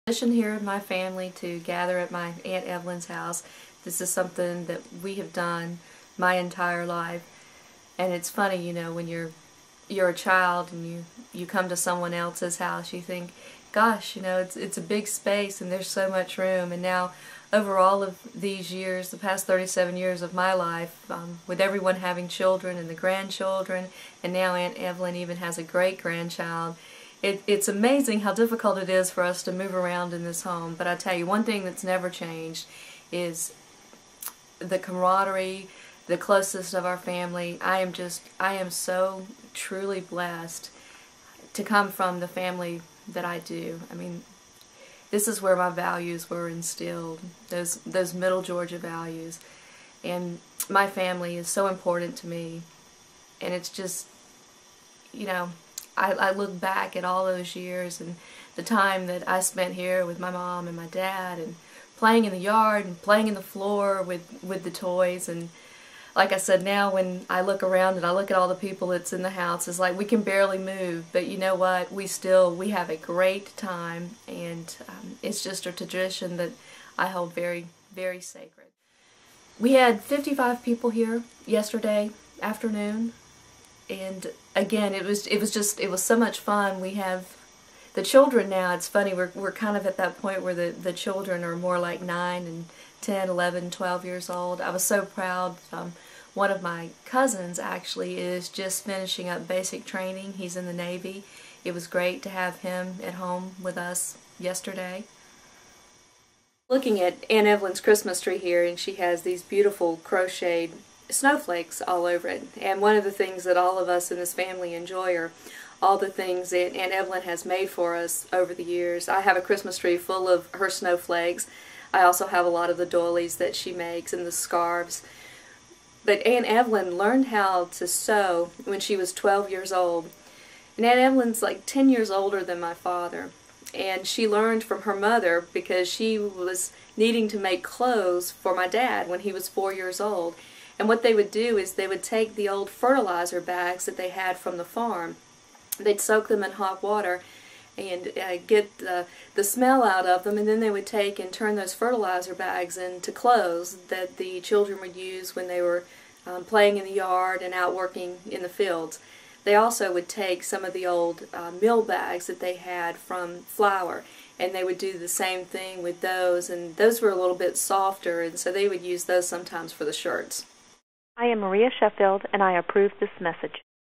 Tradition here in my family to gather at my Aunt Evelyn's house. This is something that we have done my entire life, and it's funny, you know, when you're a child and you come to someone else's house, you think, gosh, you know, it's a big space and there's so much room. And now, over all of these years, the past 37 years of my life, with everyone having children and the grandchildren, and now Aunt Evelyn even has a great-grandchild, it's amazing how difficult it is for us to move around in this home. But I tell you, one thing that's never changed is the camaraderie, the closest of our family. I am so truly blessed to come from the family that I do. I mean, this is where my values were instilled, those Middle Georgia values. And my family is so important to me. And it's just, you know, I look back at all those years and the time that I spent here with my mom and my dad and playing in the yard and playing in the floor with the toys. And like I said, now when I look around and I look at all the people that's in the house, it's like we can barely move, but you know what, we have a great time, and it's just a tradition that I hold very, very sacred. We had 55 people here yesterday afternoon, and again, it was so much fun. We have the children now. It's funny, we're kind of at that point where the children are more like 9 and 10, 11, 12 years old. I was so proud. One of my cousins actually is just finishing up basic training. He's in the Navy. It was great to have him at home with us yesterday. Looking at Aunt Evelyn's Christmas tree here, and she has these beautiful crocheted snowflakes all over it. And one of the things that all of us in this family enjoy are all the things that Aunt Evelyn has made for us over the years. I have a Christmas tree full of her snowflakes. I also have a lot of the doilies that she makes and the scarves. But Aunt Evelyn learned how to sew when she was 12 years old. And Aunt Evelyn's like 10 years older than my father. And she learned from her mother because she was needing to make clothes for my dad when he was 4 years old. And what they would do is they would take the old fertilizer bags that they had from the farm. They'd soak them in hot water and get the smell out of them, and then they would take and turn those fertilizer bags into clothes that the children would use when they were playing in the yard and out working in the fields. They also would take some of the old mill bags that they had from flour, and they would do the same thing with those, and those were a little bit softer, and so they would use those sometimes for the shirts. I am Maria Sheffield, and I approve this message.